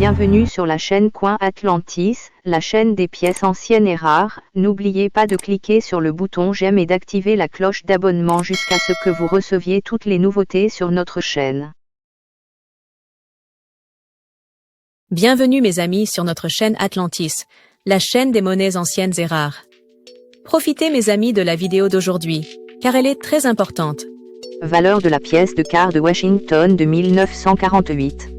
Bienvenue sur la chaîne Coin Atlantis, la chaîne des pièces anciennes et rares. N'oubliez pas de cliquer sur le bouton j'aime et d'activer la cloche d'abonnement jusqu'à ce que vous receviez toutes les nouveautés sur notre chaîne. Bienvenue mes amis sur notre chaîne Atlantis, la chaîne des monnaies anciennes et rares. Profitez mes amis de la vidéo d'aujourd'hui, car elle est très importante. Valeur de la pièce de quart de Washington de 1948.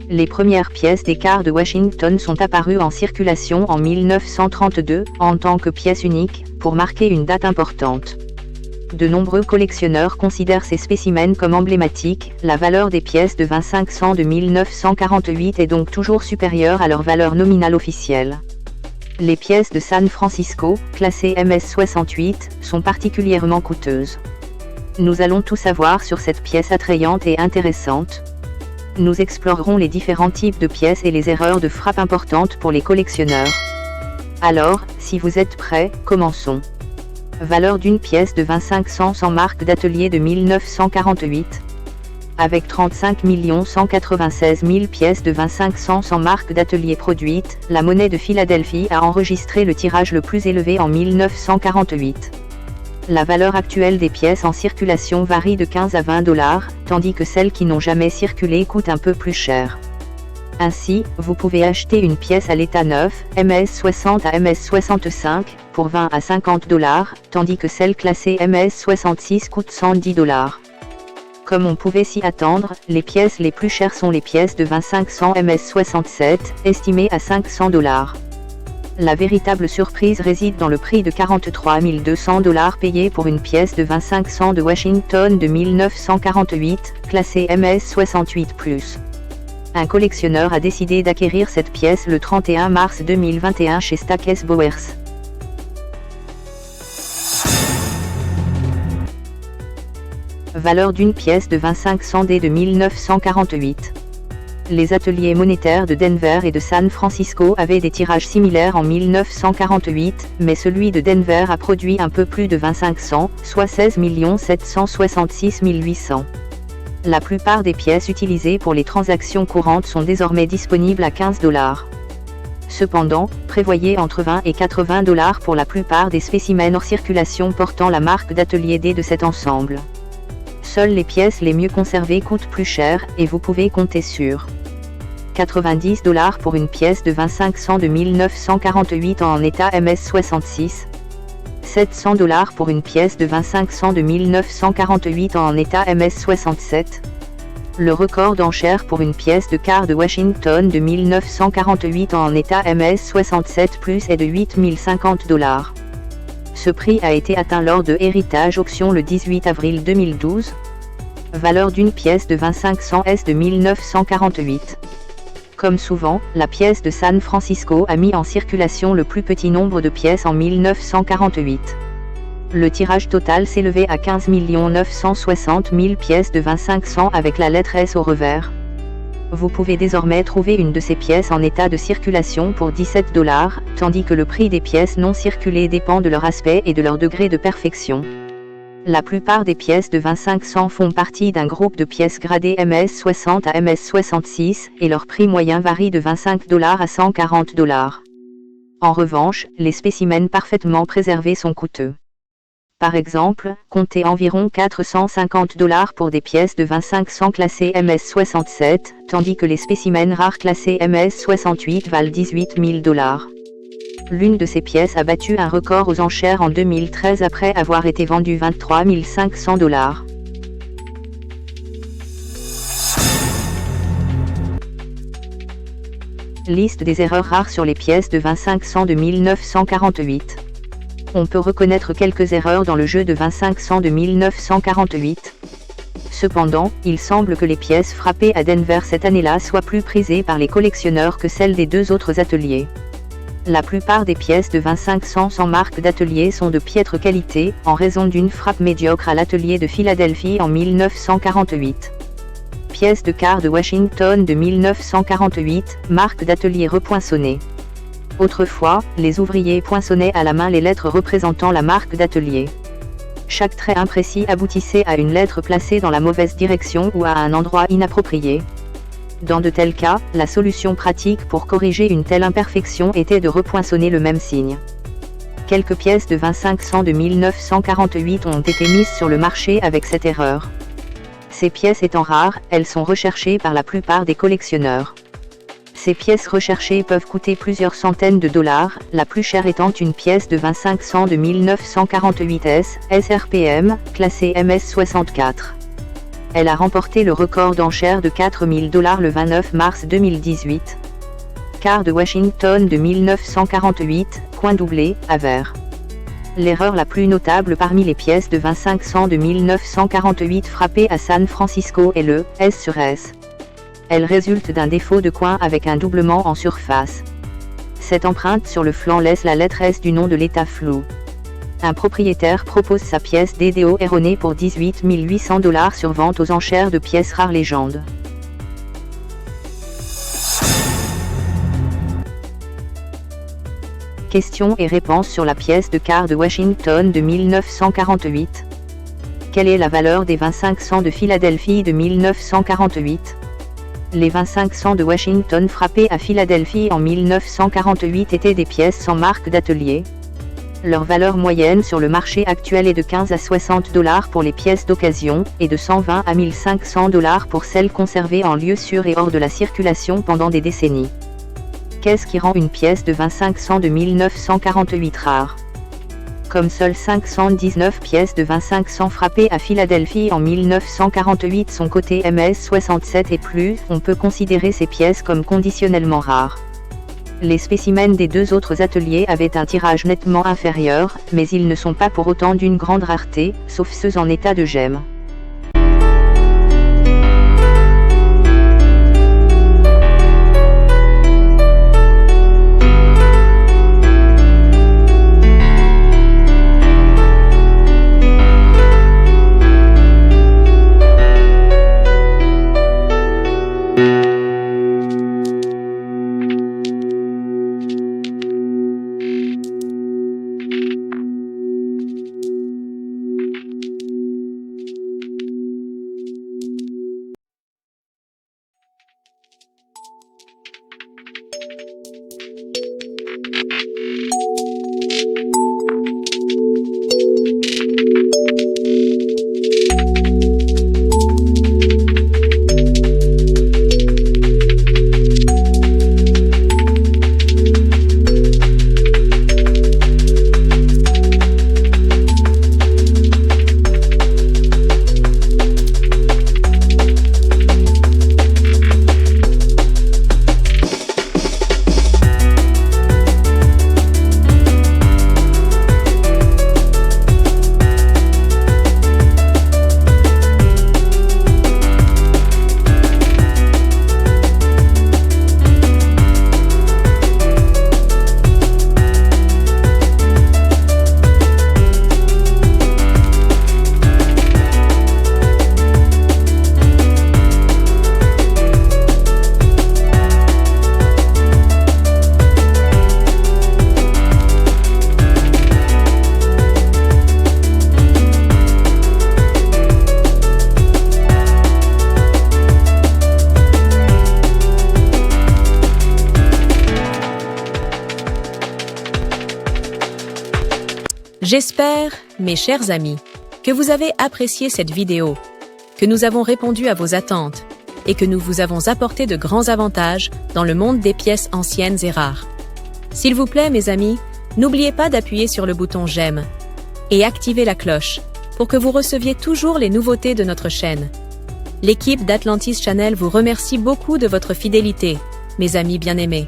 Les premières pièces des quarts de Washington sont apparues en circulation en 1932, en tant que pièces uniques, pour marquer une date importante. De nombreux collectionneurs considèrent ces spécimens comme emblématiques. La valeur des pièces de 25 cents de 1948 est donc toujours supérieure à leur valeur nominale officielle. Les pièces de San Francisco, classées MS-68, sont particulièrement coûteuses. Nous allons tout savoir sur cette pièce attrayante et intéressante. Nous explorerons les différents types de pièces et les erreurs de frappe importantes pour les collectionneurs. Alors, si vous êtes prêts, commençons. Valeur d'une pièce de 25 cents sans marque d'atelier de 1948. Avec 35 196 000 pièces de 25 cents sans marque d'atelier produites, la monnaie de Philadelphie a enregistré le tirage le plus élevé en 1948. La valeur actuelle des pièces en circulation varie de 15 à 20 $, tandis que celles qui n'ont jamais circulé coûtent un peu plus cher. Ainsi, vous pouvez acheter une pièce à l'état neuf, MS-60 à MS-65, pour 20 à 50 $, tandis que celle classée MS-66 coûte 110 $. Comme on pouvait s'y attendre, les pièces les plus chères sont les pièces de 25 cents MS-67, estimées à 500 $. La véritable surprise réside dans le prix de 43 200 $ payé pour une pièce de 25 cents de Washington de 1948, classée MS-68+. Un collectionneur a décidé d'acquérir cette pièce le 31 mars 2021 chez Stack's Bowers. Valeur d'une pièce de 25 cents de 1948. Les ateliers monétaires de Denver et de San Francisco avaient des tirages similaires en 1948, mais celui de Denver a produit un peu plus de 25 cents, soit 16 766 800. La plupart des pièces utilisées pour les transactions courantes sont désormais disponibles à 15 $. Cependant, prévoyez entre 20 et 80 $ pour la plupart des spécimens hors circulation portant la marque d'atelier D de cet ensemble. Seules les pièces les mieux conservées coûtent plus cher, et vous pouvez compter sur 90 $ pour une pièce de 25 cents de 1948 en état MS-66, 700 $ pour une pièce de 25 cents de 1948 en état MS-67. Le record d'enchère pour une pièce de quart de Washington de 1948 en état MS-67+ est de 8 050 $. Ce prix a été atteint lors de Heritage Auction le 18 avril 2012. Valeur d'une pièce de 25 cents de 1948. Comme souvent, la pièce de San Francisco a mis en circulation le plus petit nombre de pièces en 1948. Le tirage total s'élevait à 15 960 000 pièces de 25 cents avec la lettre S au revers. Vous pouvez désormais trouver une de ces pièces en état de circulation pour 17 $, tandis que le prix des pièces non circulées dépend de leur aspect et de leur degré de perfection. La plupart des pièces de 25 cents font partie d'un groupe de pièces gradées MS-60 à MS-66, et leur prix moyen varie de 25 $ à 140 $. En revanche, les spécimens parfaitement préservés sont coûteux. Par exemple, comptez environ 450 $ pour des pièces de 25 cents classées MS-67, tandis que les spécimens rares classés MS-68 valent 18 000 $. L'une de ces pièces a battu un record aux enchères en 2013 après avoir été vendue 23 500 $. Liste des erreurs rares sur les pièces de 25 cents de 1948. On peut reconnaître quelques erreurs dans le jeu de 25 cents de 1948. Cependant, il semble que les pièces frappées à Denver cette année-là soient plus prisées par les collectionneurs que celles des deux autres ateliers. La plupart des pièces de 25 cents sans marque d'atelier sont de piètre qualité, en raison d'une frappe médiocre à l'atelier de Philadelphie en 1948. Pièces de quart de Washington de 1948, marque d'atelier repoinçonnée. Autrefois, les ouvriers poinçonnaient à la main les lettres représentant la marque d'atelier. Chaque trait imprécis aboutissait à une lettre placée dans la mauvaise direction ou à un endroit inapproprié. Dans de tels cas, la solution pratique pour corriger une telle imperfection était de repoinçonner le même signe. Quelques pièces de 25 cents de 1948 ont été mises sur le marché avec cette erreur. Ces pièces étant rares, elles sont recherchées par la plupart des collectionneurs. Ces pièces recherchées peuvent coûter plusieurs centaines de dollars, la plus chère étant une pièce de 25 cents de 1948 SRPM, classée MS64. Elle a remporté le record d'enchères de 4 000 $ le 29 mars 2018. Quart de Washington de 1948, coin doublé, à vert. L'erreur la plus notable parmi les pièces de 25 cents de 1948 frappées à San Francisco est le S sur S. Elle résulte d'un défaut de coin avec un doublement en surface. Cette empreinte sur le flanc laisse la lettre S du nom de l'État floue. Un propriétaire propose sa pièce DDO erronée pour 18 800 $ sur vente aux enchères de pièces rares légendes. Questions et réponses sur la pièce de quart de Washington de 1948. Quelle est la valeur des 25 cents de Philadelphie de 1948 ? Les 25 cents de Washington frappés à Philadelphie en 1948 étaient des pièces sans marque d'atelier. Leur valeur moyenne sur le marché actuel est de 15 à 60 $ pour les pièces d'occasion, et de 120 à 1500 $ pour celles conservées en lieu sûr et hors de la circulation pendant des décennies. Qu'est-ce qui rend une pièce de 25 cents de 1948 rare ? Comme seules 519 pièces de 25 cents frappées à Philadelphie en 1948 sont cotées MS67 et plus, on peut considérer ces pièces comme conditionnellement rares. Les spécimens des deux autres ateliers avaient un tirage nettement inférieur, mais ils ne sont pas pour autant d'une grande rareté, sauf ceux en état de gemme. J'espère, mes chers amis, que vous avez apprécié cette vidéo, que nous avons répondu à vos attentes et que nous vous avons apporté de grands avantages dans le monde des pièces anciennes et rares. S'il vous plaît, mes amis, n'oubliez pas d'appuyer sur le bouton j'aime et activer la cloche pour que vous receviez toujours les nouveautés de notre chaîne. L'équipe d'Atlantis Channel vous remercie beaucoup de votre fidélité, mes amis bien-aimés.